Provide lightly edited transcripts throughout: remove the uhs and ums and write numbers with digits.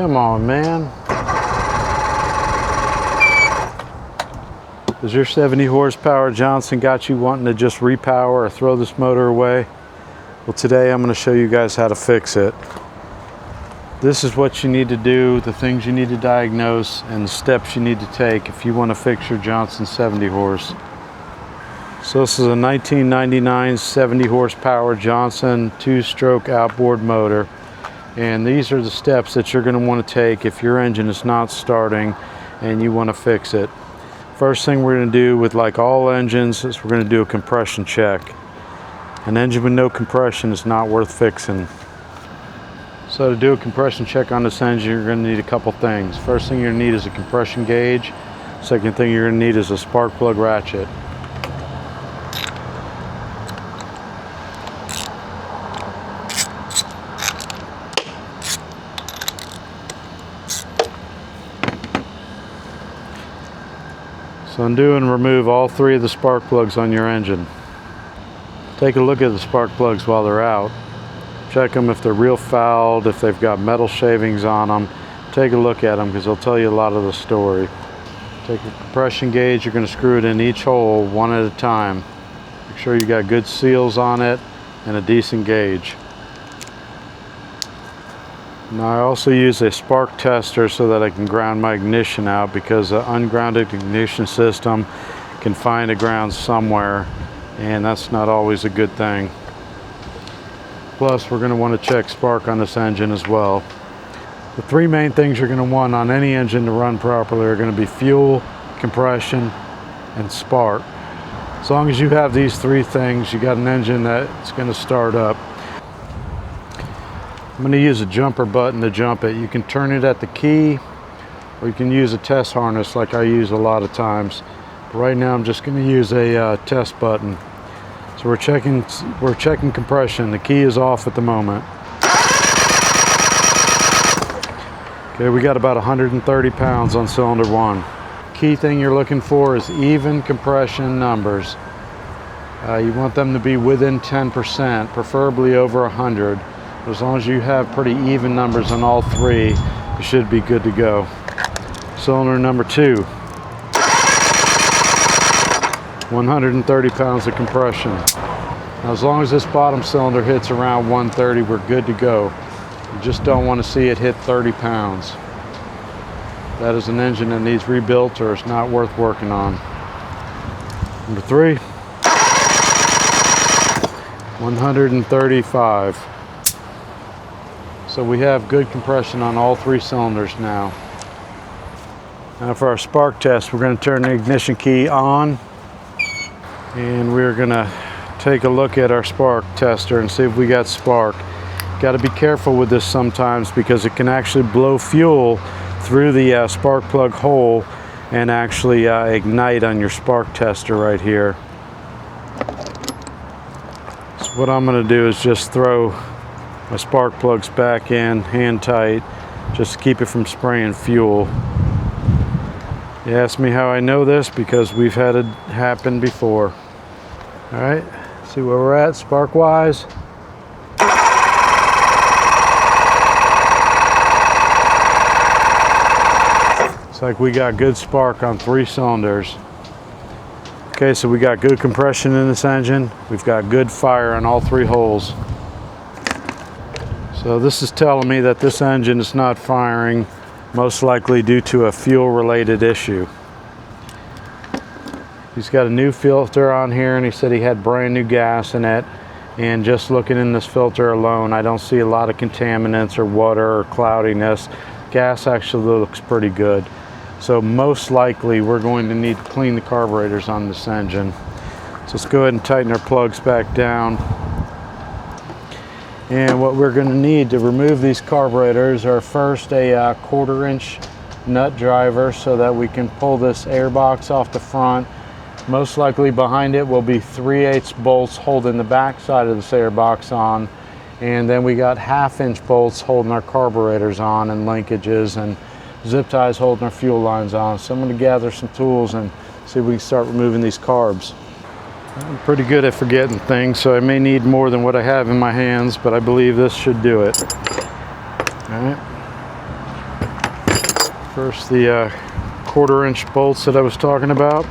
Come on, man. Has your 70 horsepower Johnson got you wanting to just repower or throw this motor away? Well, today I'm going to show you guys how to fix it. This is what you need to do, the things you need to diagnose, and the steps you need to take if you want to fix your Johnson 70 horse. So this is a 1999 70 horsepower Johnson 2-stroke outboard motor. And these are the steps that you're going to want to take if your engine is not starting and you want to fix it. First thing we're going to do with like all engines is we're going to do a compression check. An engine with no compression is not worth fixing. So to do a compression check on this engine, you're going to need a couple things. First thing you're going to need is a compression gauge. Second thing you're going to need is a spark plug ratchet. So undo and remove all three of the spark plugs on your engine. Take a look at the spark plugs while they're out. Check them if they're real fouled, if they've got metal shavings on them. Take a look at them because they'll tell you a lot of the story. Take a compression gauge, you're going to screw it in each hole one at a time. Make sure you got good seals on it and a decent gauge. Now I also use a spark tester so that I can ground my ignition out, because an ungrounded ignition system can find a ground somewhere, and that's not always a good thing. Plus, we're going to want to check spark on this engine as well. The three main things you're going to want on any engine to run properly are going to be fuel, compression, and spark. As long as you have these three things, you got an engine that's going to start up. I'm going to use a jumper button to jump it. You can turn it at the key, or you can use a test harness like I use a lot of times. But right now I'm just going to use a test button. So we're checking compression. The key is off at the moment. Okay, we got about 130 pounds on cylinder one. Key thing you're looking for is even compression numbers. You want them to be within 10%, preferably over 100. As long as you have pretty even numbers on all three, you should be good to go. Cylinder number 2. 130 pounds of compression. Now, as long as this bottom cylinder hits around 130, we're good to go. You just don't want to see it hit 30 pounds. That is an engine that needs rebuilt or it's not worth working on. Number 3. 135. So we have good compression on all three cylinders now. Now for our spark test, we're going to turn the ignition key on, and we're going to take a look at our spark tester and see if we got spark. Got to be careful with this sometimes, because it can actually blow fuel through the spark plug hole and actually ignite on your spark tester right here. So what I'm going to do is just throw my spark plugs back in, hand tight, just to keep it from spraying fuel. You ask me how I know this, because we've had it happen before. All right, see where we're at spark wise. Looks like we got good spark on 3 cylinders. Okay, so we got good compression in this engine. We've got good fire on all 3 holes. So this is telling me that this engine is not firing, most likely due to a fuel-related issue. He's got a new filter on here, and he said he had brand new gas in it. And just looking in this filter alone, I don't see a lot of contaminants or water or cloudiness. Gas actually looks pretty good. So most likely we're going to need to clean the carburetors on this engine. So let's go ahead and tighten our plugs back down. And what we're going to need to remove these carburetors are first a 1/4 inch nut driver, so that we can pull this air box off the front. Most likely behind it will be 3/8 bolts holding the back side of this air box on, and then we got 1/2 inch bolts holding our carburetors on, and linkages and zip ties holding our fuel lines on. So I'm going to gather some tools and see if we can start removing these carbs. I'm pretty good at forgetting things, so I may need more than what I have in my hands, but I believe this should do it. All right. First, the 1/4-inch bolts that I was talking about.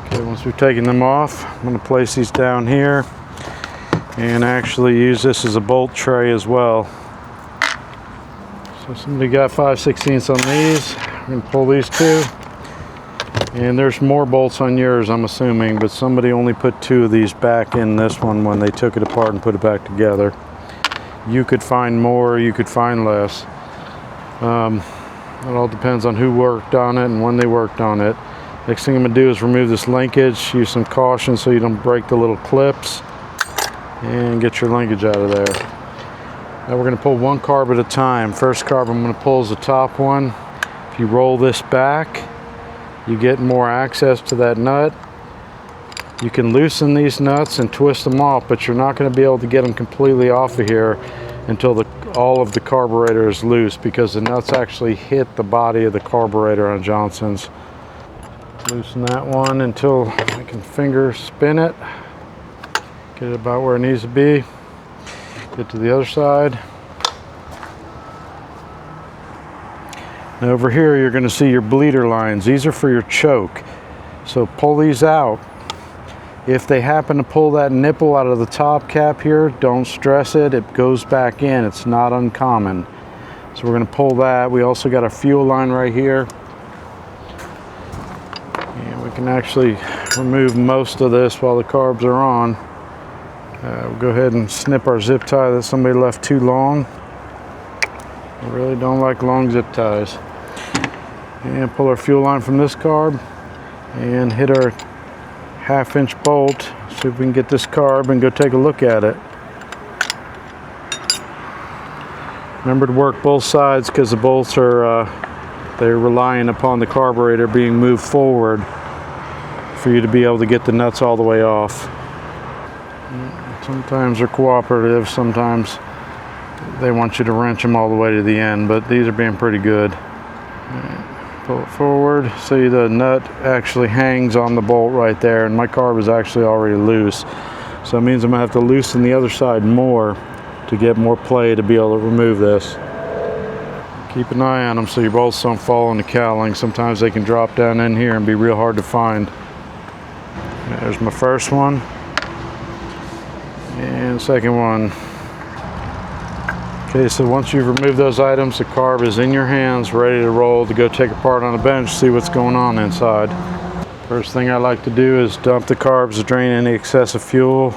Okay, once we've taken them off, I'm going to place these down here and actually use this as a bolt tray as well. So somebody got 5/16 on these. I'm going to pull these two. And there's more bolts on yours, I'm assuming, but somebody only put 2 of these back in this one when they took it apart and put it back together. You could find more, you could find less. It all depends on who worked on it and when they worked on it. Next thing I'm going to do is remove this linkage. Use some caution so you don't break the little clips. And get your linkage out of there. Now we're going to pull one carb at a time. First carb I'm going to pull is the top one. If you roll this back, you get more access to that nut. You can loosen these nuts and twist them off, but you're not going to be able to get them completely off of here until all of the carburetor is loose, because the nuts actually hit the body of the carburetor on Johnson's. Loosen that one until I can finger spin it. Get it about where it needs to be. Get to the other side. Now over here you're going to see your bleeder lines. These are for your choke. So pull these out. If they happen to pull that nipple out of the top cap here, don't stress it. It goes back in. It's not uncommon. So we're going to pull that. We also got a fuel line right here. And we can actually remove most of this while the carbs are on. We'll go ahead and snip our zip tie that somebody left too long. I really don't like long zip ties. And pull our fuel line from this carb and hit our 1/2-inch bolt. See if we can get this carb and go take a look at it. Remember to work both sides, because the bolts are they're relying upon the carburetor being moved forward for you to be able to get the nuts all the way off. Sometimes they're cooperative, sometimes they want you to wrench them all the way to the end, but these are being pretty good. Pull it forward. See, the nut actually hangs on the bolt right there, and my carb is actually already loose. So it means I'm going to have to loosen the other side more to get more play to be able to remove this. Keep an eye on them so your bolts don't fall in the cowling. Sometimes they can drop down in here and be real hard to find. There's my first one. And second one. Okay, so once you've removed those items, the carb is in your hands, ready to roll, to go take apart on the bench, see what's going on inside. First thing I like to do is dump the carbs to drain any excessive fuel.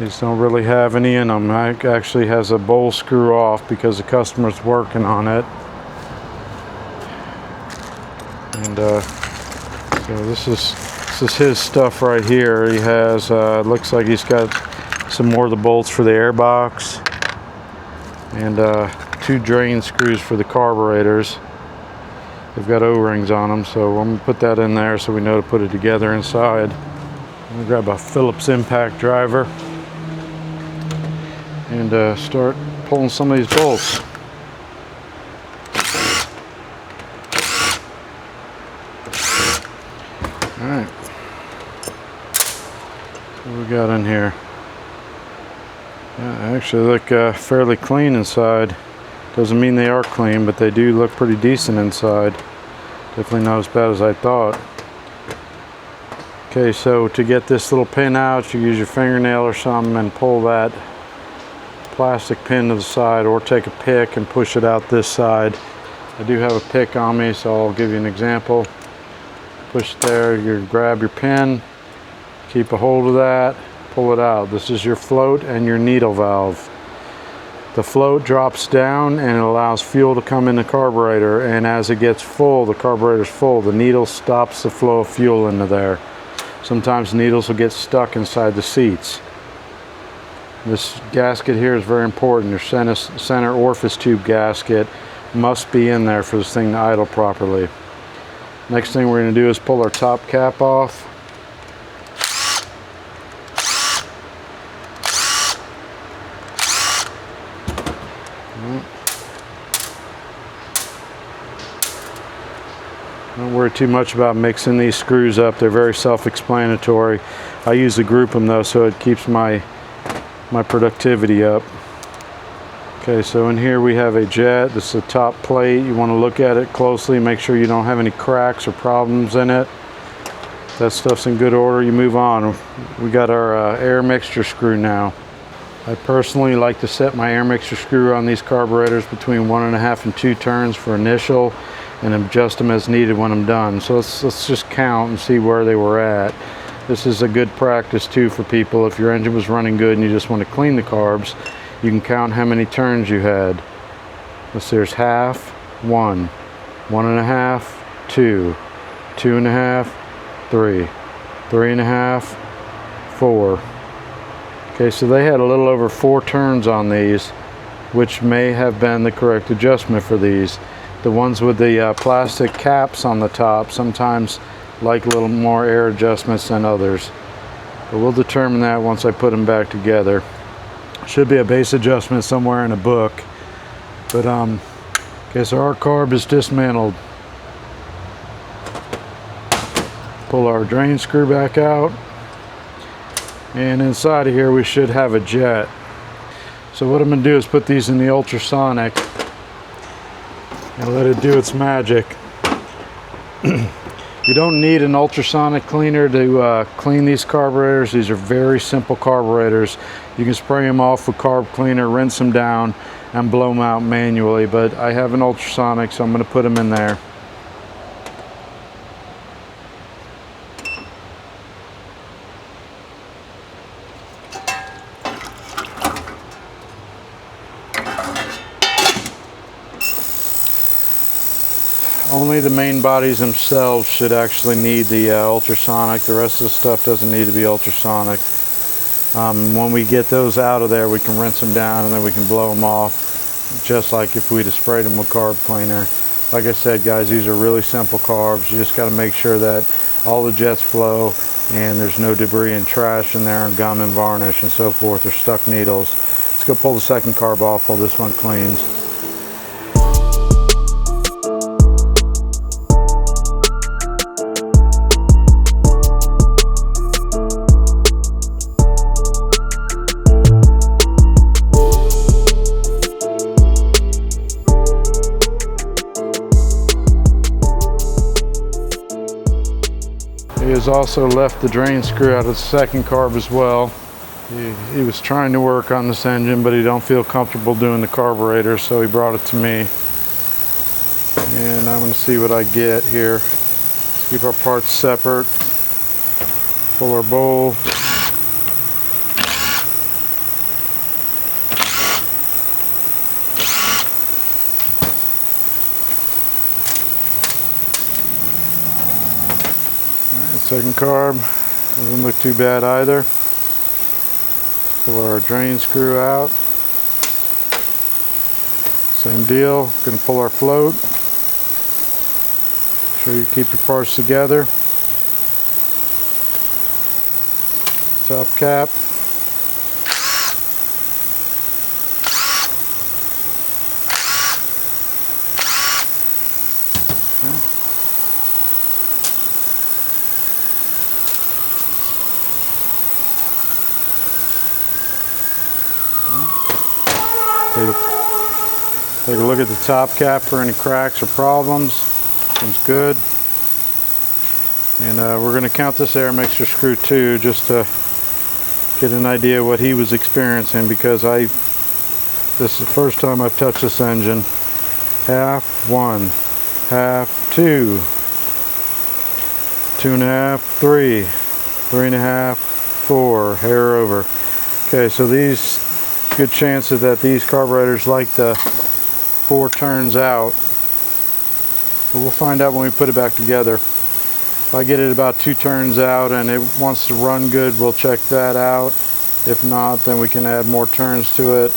These don't really have any in them. It actually has a bowl screw off because the customer's working on it. And so this is his stuff right here. He has, looks like he's got some more of the bolts for the air box, and 2 drain screws for the carburetors. They've got O-rings on them, so I'm going to put that in there so we know to put it together inside. I'm going to grab a Phillips impact driver and start pulling some of these bolts. Alright, what we got in here? Yeah, actually look fairly clean inside. Doesn't mean they are clean, but they do look pretty decent inside. Definitely not as bad as I thought. Okay, so to get this little pin out, you use your fingernail or something and pull that plastic pin to the side, or take a pick and push it out this side. I do have a pick on me, so I'll give you an example. Push it there, you grab your pin, keep a hold of that, pull it out. This is your float and your needle valve. The float drops down and it allows fuel to come in the carburetor, and as it gets full, the carburetor's full, the needle stops the flow of fuel into there. Sometimes needles will get stuck inside the seats. This gasket here is very important. Your center orifice tube gasket must be in there for this thing to idle properly. Next thing we're going to do is pull our top cap off. Don't worry too much about mixing these screws up. They're very self-explanatory. I usually group them though, so it keeps my productivity up. Okay, so in here we have a jet. This is the top plate. You want to look at it closely, make sure you don't have any cracks or problems in it. That stuff's in good order. You move on. We got our air mixture screw now. I personally like to set my air mixture screw on these carburetors between 1.5 and 2 turns for initial, and adjust them as needed when I'm done. So let's just count and see where they were at. This is a good practice too for people. If your engine was running good and you just want to clean the carbs, you can count how many turns you had. Let's see, there's half, 1, 1.5, 2, 2.5, 3, 3.5, 4. Okay, so they had a little over 4 turns on these, which may have been the correct adjustment for these. The ones with the plastic caps on the top sometimes like a little more air adjustments than others. But we'll determine that once I put them back together. Should be a base adjustment somewhere in a book. But okay, so our carb is dismantled. Pull our drain screw back out. And inside of here we should have a jet. So what I'm going to do is put these in the ultrasonic and let it do its magic. You don't need an ultrasonic cleaner to clean these carburetors. These are very simple carburetors. You can spray them off with carb cleaner, rinse them down, and blow them out manually. But I have an ultrasonic, so I'm going to put them in there. Only the main bodies themselves should actually need the ultrasonic. The rest of the stuff doesn't need to be ultrasonic. When we get those out of there, we can rinse them down and then we can blow them off, just like if we'd have sprayed them with carb cleaner. Like I said, guys, these are really simple carbs. You just got to make sure that all the jets flow and there's no debris and trash in there, and gum and varnish and so forth, or stuck needles. Let's go pull the second carb off while this one cleans. He has also left the drain screw out of the second carb as well. He was trying to work on this engine, but he don't feel comfortable doing the carburetor, so he brought it to me. And I'm going to see what I get here. Let's keep our parts separate. Pull our bowl. Second carb doesn't look too bad either. Pull our drain screw out. Same deal. Going to pull our float. Make sure you keep your parts together. Top cap. Take a look at the top cap for any cracks or problems. Seems good. And we're going to count this air mixture screw too, just to get an idea what he was experiencing, because this is the first time I've touched this engine. Half, 1, half, 2, 2.5, 3, 3.5, 4, hair over. Okay, so these, good chance that these carburetors like the 4 turns out, but we'll find out when we put it back together. If I get it about 2 turns out and it wants to run good, we'll check that out. If not, then we can add more turns to it,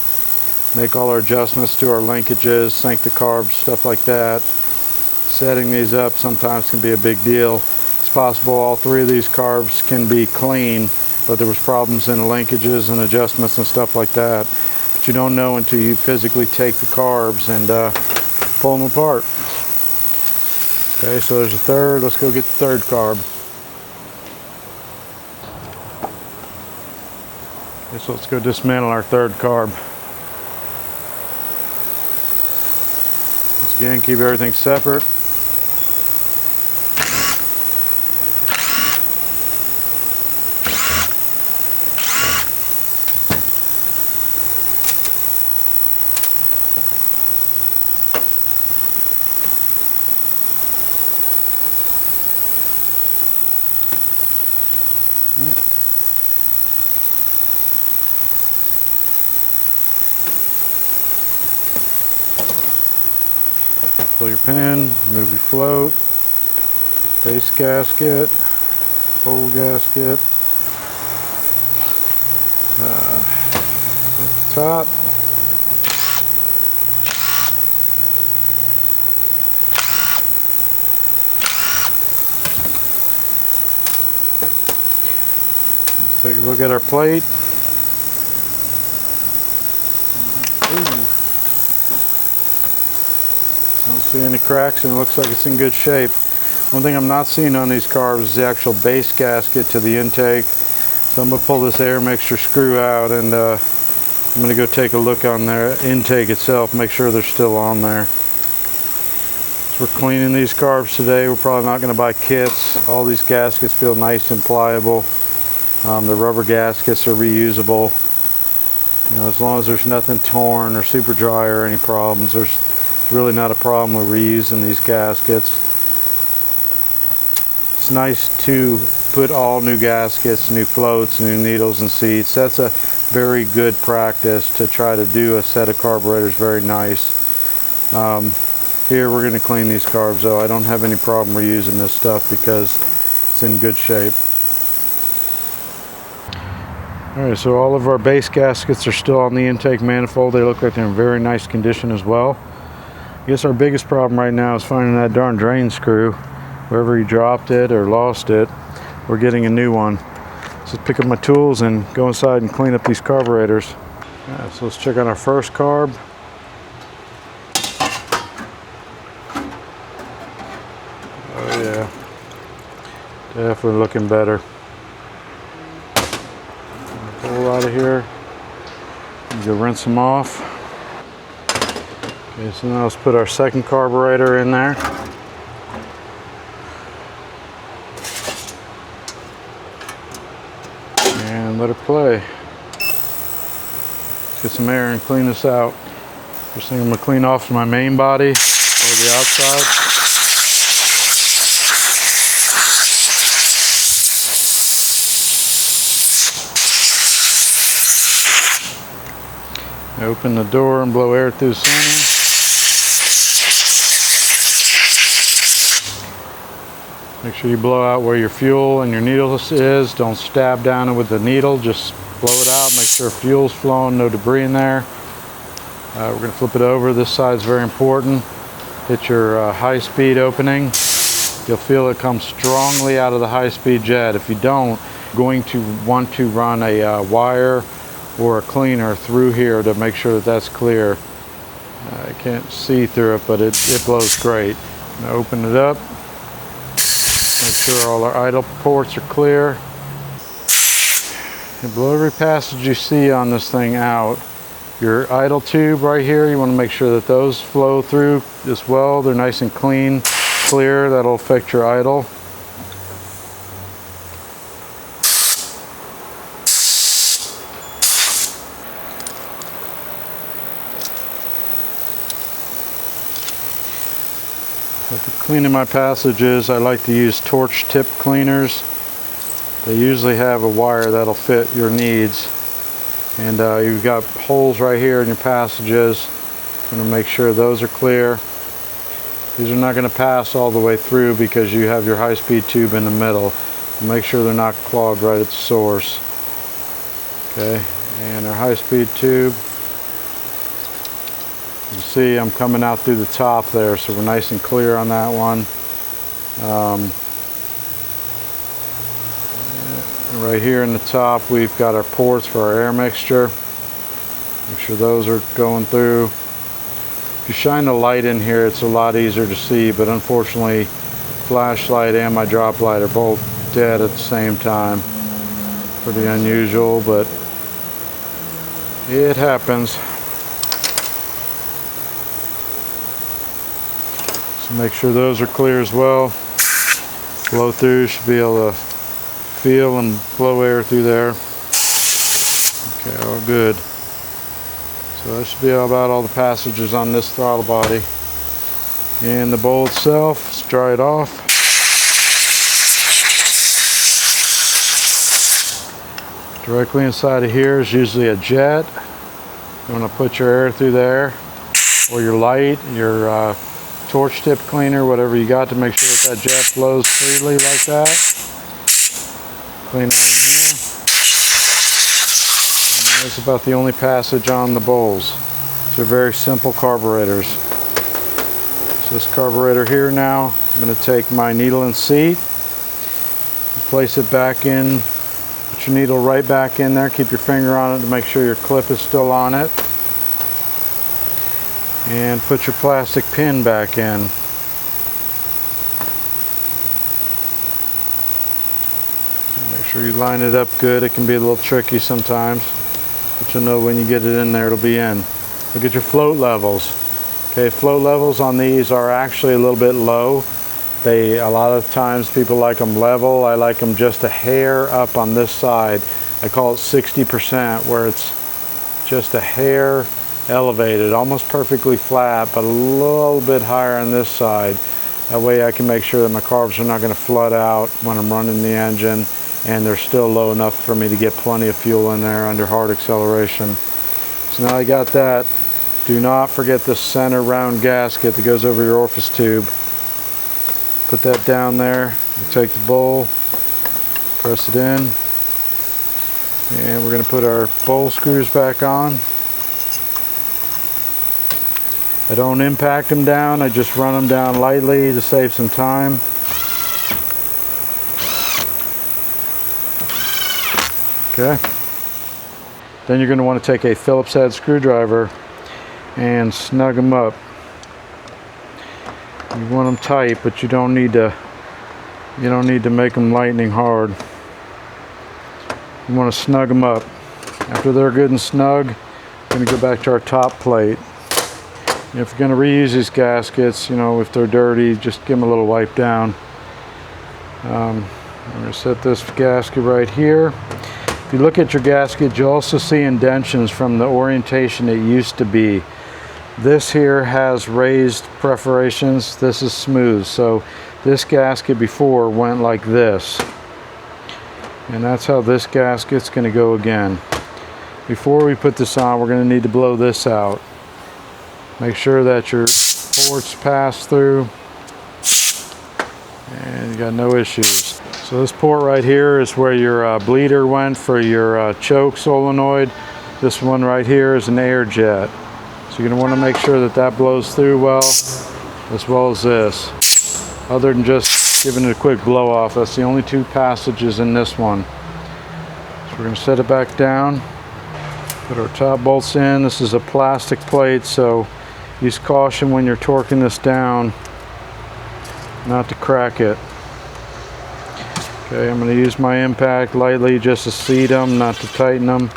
make all our adjustments to our linkages, sync the carbs, stuff like that. Setting these up sometimes can be a big deal. It's possible all 3 of these carbs can be clean, but there was problems in the linkages and adjustments and stuff like that. But you don't know until you physically take the carbs and pull them apart. Okay, so there's a third. Let's go get the third carb. Okay, so let's go dismantle our third carb. Once again, keep everything separate. Pull your pin, move your float, base gasket, pole gasket, at the top. Let's take a look at our plate. Ooh. Don't see any cracks, and it looks like it's in good shape. One thing I'm not seeing on these carbs is the actual base gasket to the intake. So I'm going to pull this air mixture screw out, and I'm going to go take a look on their intake itself, make sure they're still on there. So we're cleaning these carbs today. We're probably not going to buy kits. All these gaskets feel nice and pliable. The rubber gaskets are reusable. You know, as long as there's nothing torn or super dry or any problems, there's really not a problem with reusing these gaskets. It's nice to put all new gaskets, new floats, new needles and seats. That's a very good practice to try to do a set of carburetors very nice. Here we're going to clean these carbs though. I don't have any problem reusing this stuff because it's in good shape. Alright, so all of our base gaskets are still on the intake manifold. They look like they're in very nice condition as well. I guess our biggest problem right now is finding that darn drain screw. Wherever you dropped it or lost it, we're getting a new one. So let's pick up my tools and go inside and clean up these carburetors. Right, so let's check on our first carb. Oh yeah, definitely looking better. Pull out of here and go rinse them off. Okay, so now let's put our second carburetor in there. And let her play. Let's get some air and clean this out. First thing I'm going to clean off is my main body, or the outside. Open the door and blow air through the center. Make sure you blow out where your fuel and your needle is. Don't stab down it with the needle, just blow it out. Make sure fuel's flowing, no debris in there. We're going to flip it over. This side's very important. Hit your high-speed opening. You'll feel it come strongly out of the high-speed jet. If you don't, you're going to want to run a wire or a cleaner through here to make sure that that's clear. I can't see through it, but it blows great. Now open it up. Make sure all our idle ports are clear. And blow every passage you see on this thing out. Your idle tube right here, you want to make sure that those flow through as well. They're nice and clean, clear. That'll affect your idle. For cleaning my passages, I like to use torch tip cleaners. They usually have a wire that'll fit your needs. And you've got holes right here in your passages. I'm going to make sure those are clear. These are not going to pass all the way through because you have your high-speed tube in the middle. Make sure they're not clogged right at the source. Okay, and our high-speed tube. You see I'm coming out through the top there, so we're nice and clear on that one. Right here in the top we've got our ports for our air mixture. Make sure those are going through. If you shine the light in here, it's a lot easier to see, but unfortunately flashlight and my drop light are both dead at the same time. Pretty unusual, but it happens. So make sure those are clear as well. Blow through, should be able to feel and blow air through there. Okay, all good. So that should be about all the passages on this throttle body. And the bowl itself, let's dry it off. Directly inside of here is usually a jet. You want to put your air through there, or your light, your torch tip cleaner, whatever you got, to make sure that jet flows freely like that. Clean out in here. And that's about the only passage on the bowls. They're very simple carburetors. So this carburetor here now, I'm going to take my needle and seat, place it back in, put your needle right back in there, keep your finger on it to make sure your clip is still on it, and put your plastic pin back in. So make sure you line it up good. It can be a little tricky sometimes, but you'll know when you get it in there, it'll be in. Look at your float levels. Okay, float levels on these are actually a little bit low. A lot of times people like them level. I like them just a hair up on this side. I call it 60%, where it's just a hair elevated, almost perfectly flat, but a little bit higher on this side. That way I can make sure that my carbs are not going to flood out when I'm running the engine, and they're still low enough for me to get plenty of fuel in there under hard acceleration. So now I got that. Do not forget the center round gasket that goes over your orifice tube. Put that down there. You take the bowl, press it in, and we're going to put our bowl screws back on. I don't impact them down, I just run them down lightly to save some time. Okay. Then you're going to want to take a Phillips head screwdriver and snug them up. You want them tight, but you don't need to make them lightning hard. You want to snug them up. After they're good and snug, we're going to go back to our top plate. And if you're going to reuse these gaskets, if they're dirty, just give them a little wipe down. I'm going to set this gasket right here. If you look at your gasket, you'll also see indentions from the orientation it used to be. This here has raised perforations. This is smooth. So this gasket before went like this. And that's how this gasket's going to go again. Before we put this on, we're going to need to blow this out. Make sure that your ports pass through and you got no issues. So this port right here is where your bleeder went for your choke solenoid. This one right here is an air jet. So you're going to want to make sure that that blows through well as this. Other than just giving it a quick blow off, that's the only two passages in this one. So we're going to set it back down, put our top bolts in. This is a plastic plate, so use caution when you're torquing this down not to crack it. Okay, I'm going to use my impact lightly just to seat them, not to tighten them.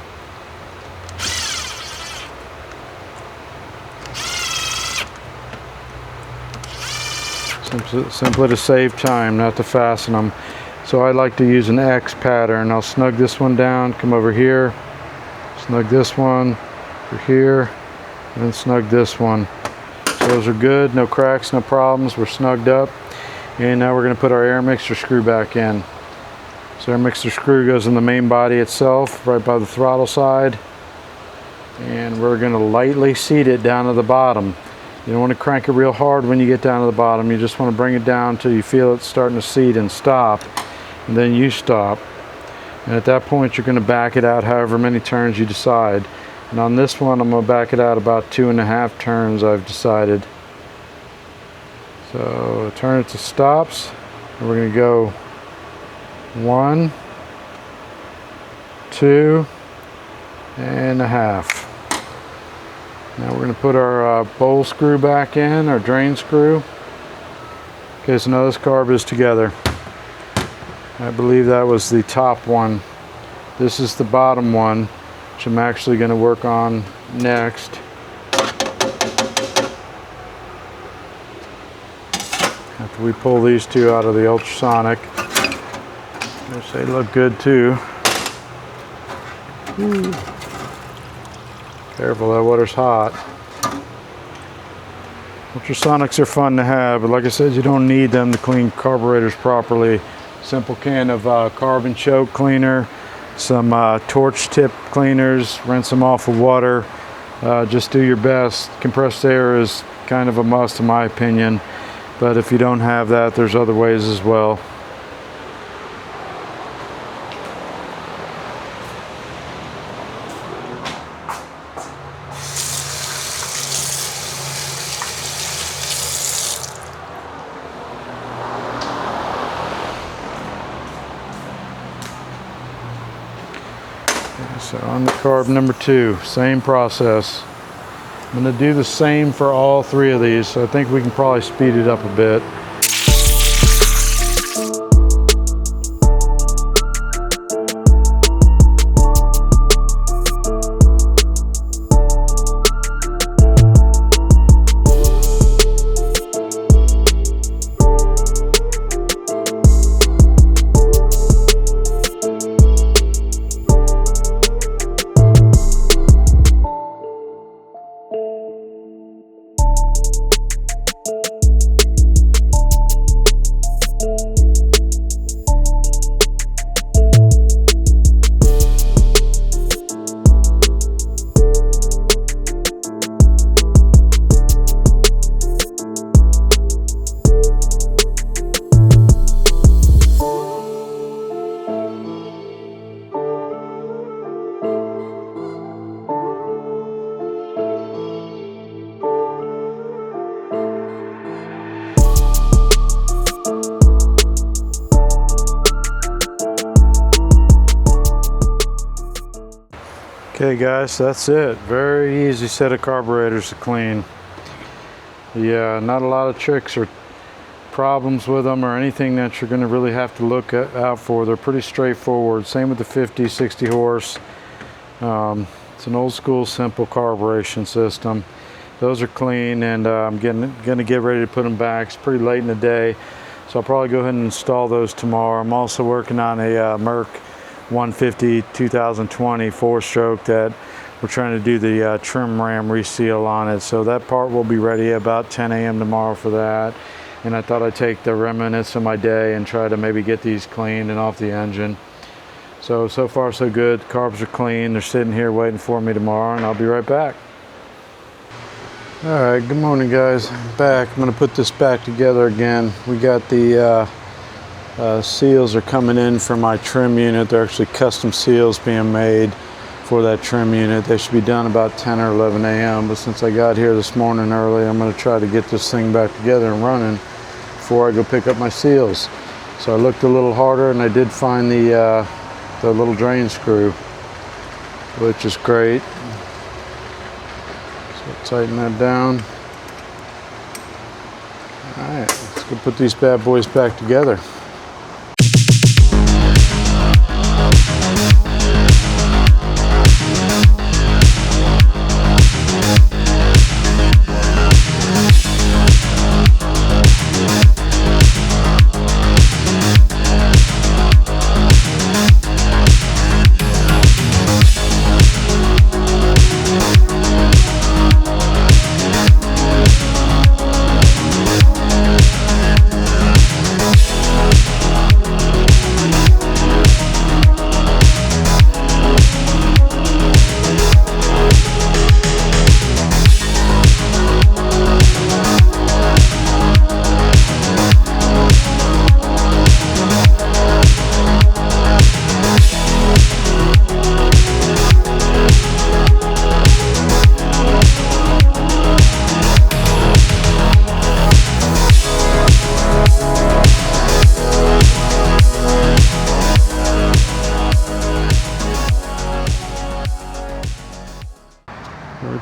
Simply to save time, not to fasten them. So I like to use an X pattern. I'll snug this one down, come over here, snug this one over here, and then snug this one. So those are good, no cracks, no problems, we're snugged up. And now we're going to put our air mixer screw back in. So our mixer screw goes in the main body itself, right by the throttle side. And we're going to lightly seat it down to the bottom. You don't want to crank it real hard when you get down to the bottom. You just want to bring it down till you feel it starting to seat and stop. And then you stop. And at that point you're going to back it out however many turns you decide. And on this one I'm going to back it out about 2.5 turns, I've decided. So turn it to stops. And we're going to go 1, 2, and a half. Now we're going to put our bowl screw back in, our drain screw. Okay, so now this carb is together. I believe that was the top one. This is the bottom one, which I'm actually going to work on next. After we pull these two out of the ultrasonic. They look good too. Ooh. Careful, that water's hot. Ultrasonics are fun to have, but like I said, you don't need them to clean carburetors properly. Simple can of carbon choke cleaner, some torch tip cleaners, rinse them off with water. Just do your best. Compressed air is kind of a must in my opinion, but if you don't have that, there's other ways as well. So on the carb number 2, same process. I'm going to do the same for all 3 of these, so I think we can probably speed it up a bit. Okay guys, that's it. Very easy set of carburetors to clean. Yeah, not a lot of tricks or problems with them or anything that you're going to really have to look out for. They're pretty straightforward. Same with the 50, 60 horse. It's an old school simple carburation system. Those are clean, and I'm going to get ready to put them back. It's pretty late in the day, so I'll probably go ahead and install those tomorrow. I'm also working on a Merc 150 2020 4-stroke that we're trying to do the trim ram reseal on it. So that part will be ready about 10 a.m. tomorrow for that. And I thought I'd take the remnants of my day and try to maybe get these cleaned and off the engine. So far so good. Carbs are clean. They're sitting here waiting for me tomorrow, and I'll be right back. All right, good morning guys. Back. I'm gonna put this back together again. We got the seals are coming in for my trim unit. They're actually custom seals being made for that trim unit. They should be done about 10 or 11 a.m. But since I got here this morning early, I'm going to try to get this thing back together and running before I go pick up my seals. So I looked a little harder, and I did find the little drain screw, which is great. So tighten that down. All right, let's go put these bad boys back together.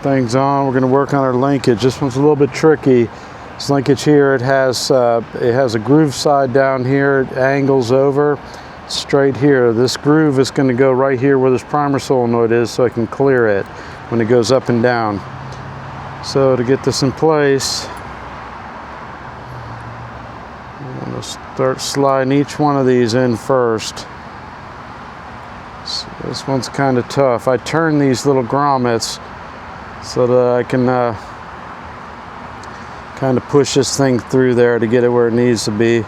Everything's on. We're going to work on our linkage. This one's a little bit tricky. This linkage here, it has a groove side down here. It angles over straight here. This groove is going to go right here where this primer solenoid is, so I can clear it when it goes up and down. So to get this in place, I'm going to start sliding each one of these in first. So this one's kind of tough. I turn these little grommets so that I can kind of push this thing through there to get it where it needs to be.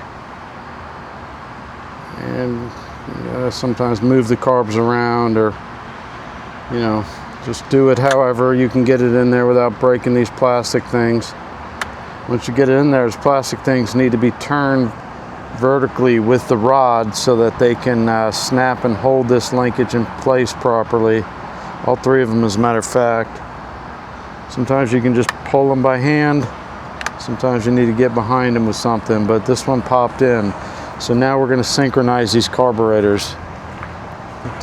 And sometimes move the carbs around, or just do it however you can get it in there without breaking these plastic things. Once you get it in there, these plastic things need to be turned vertically with the rod so that they can snap and hold this linkage in place properly. All three of them, as a matter of fact. Sometimes you can just pull them by hand. Sometimes you need to get behind them with something, but this one popped in. So now we're going to synchronize these carburetors.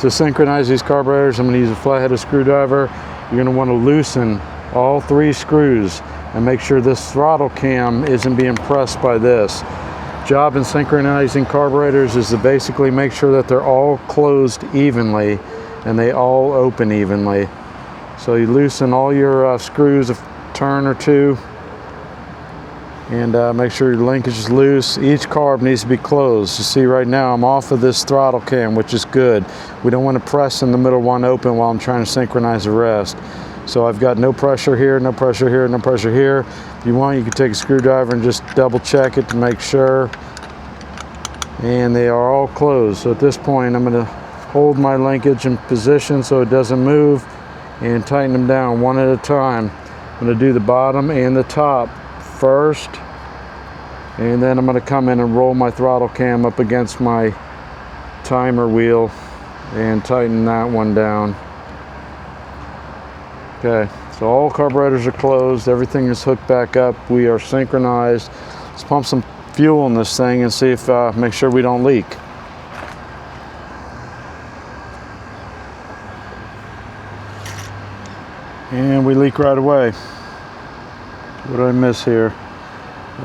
To synchronize these carburetors, I'm going to use a flat-headed screwdriver. You're going to want to loosen all three screws and make sure this throttle cam isn't being pressed by this. Job in synchronizing carburetors is to basically make sure that they're all closed evenly and they all open evenly. So you loosen all your screws a turn or two, and make sure your linkage is loose. Each carb needs to be closed. You see right now I'm off of this throttle cam, which is good. We don't want to press in the middle one open while I'm trying to synchronize the rest. So I've got no pressure here, no pressure here, no pressure here. If you want, you can take a screwdriver and just double check it to make sure. And they are all closed. So at this point I'm going to hold my linkage in position so it doesn't move and tighten them down one at a time. I'm going to do the bottom and the top first, and then I'm going to come in and roll my throttle cam up against my timer wheel and tighten that one down. Okay, so all carburetors are closed, everything is hooked back up, we are synchronized. Let's pump some fuel in this thing and see if make sure we don't leak. And we leak right away. What did I miss here?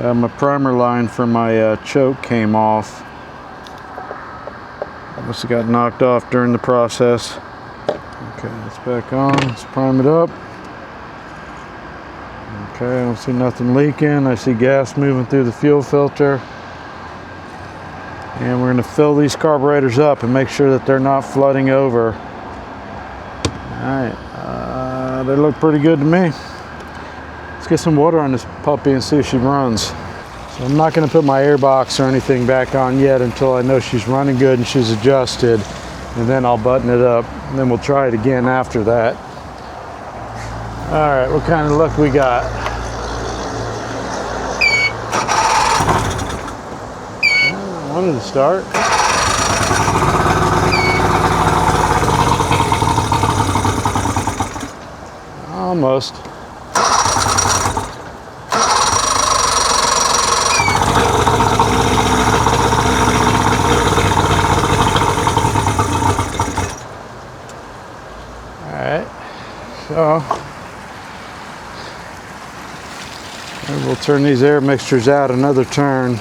My primer line for my choke came off. Must have got knocked off during the process. Okay, it's back on. Let's prime it up. Okay, I don't see nothing leaking. I see gas moving through the fuel filter. And we're going to fill these carburetors up and make sure that they're not flooding over. Alright, they look pretty good to me. Let's get some water on this puppy and see if she runs. So I'm not going to put my air box or anything back on yet until I know she's running good and she's adjusted, and then I'll button it up, and then we'll try it again after that. Alright, what kind of luck we got? I wanted to start. Almost. So we'll turn these air mixtures out another turn,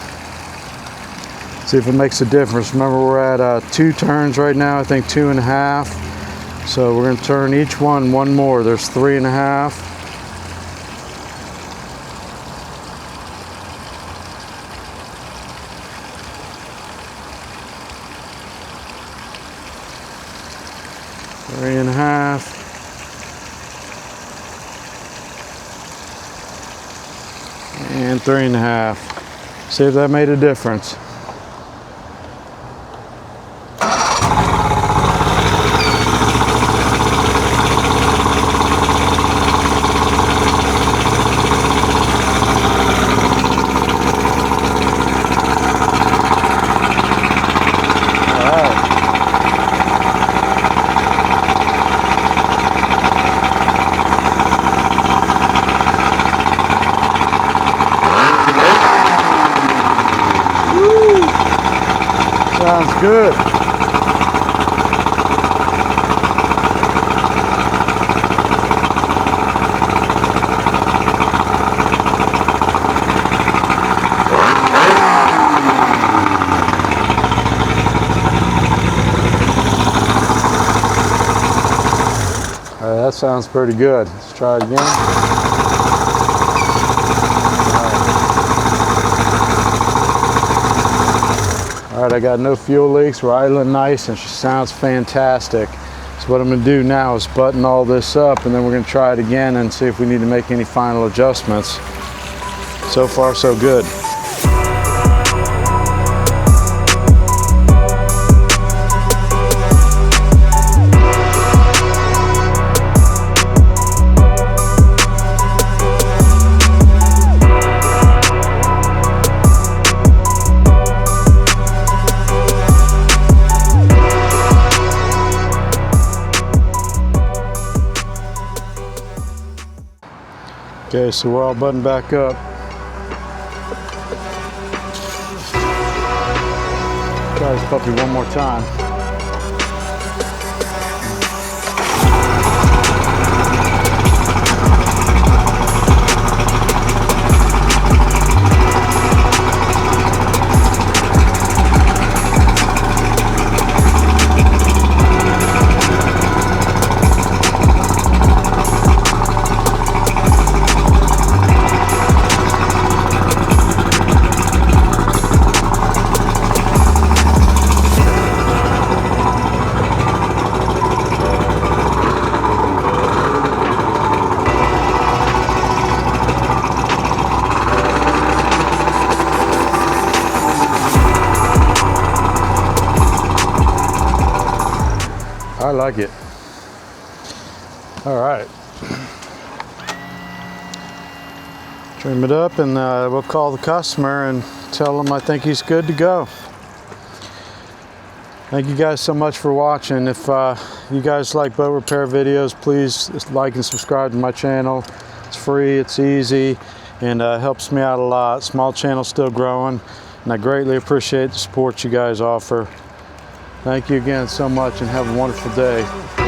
see if it makes a difference. Remember, we're at 2 turns right now, I think 2.5. So we're going to turn each one more. There's 3.5. Three and a half. And 3.5. See if that made a difference. Sounds good. that sounds pretty good. Let's try it again. All right, I got no fuel leaks. We're idling nice, and she sounds fantastic. So what I'm going to do now is button all this up, and then we're going to try it again and see if we need to make any final adjustments. So far, so good. Okay, so we're all buttoned back up. Try this puppy one more time. I like it. All right. Trim it up, and we'll call the customer and tell him I think he's good to go. Thank you guys so much for watching. If you guys like boat repair videos, please like and subscribe to my channel. It's free, it's easy, and helps me out a lot. Small channel, still growing, and I greatly appreciate the support you guys offer. Thank you again so much, and have a wonderful day.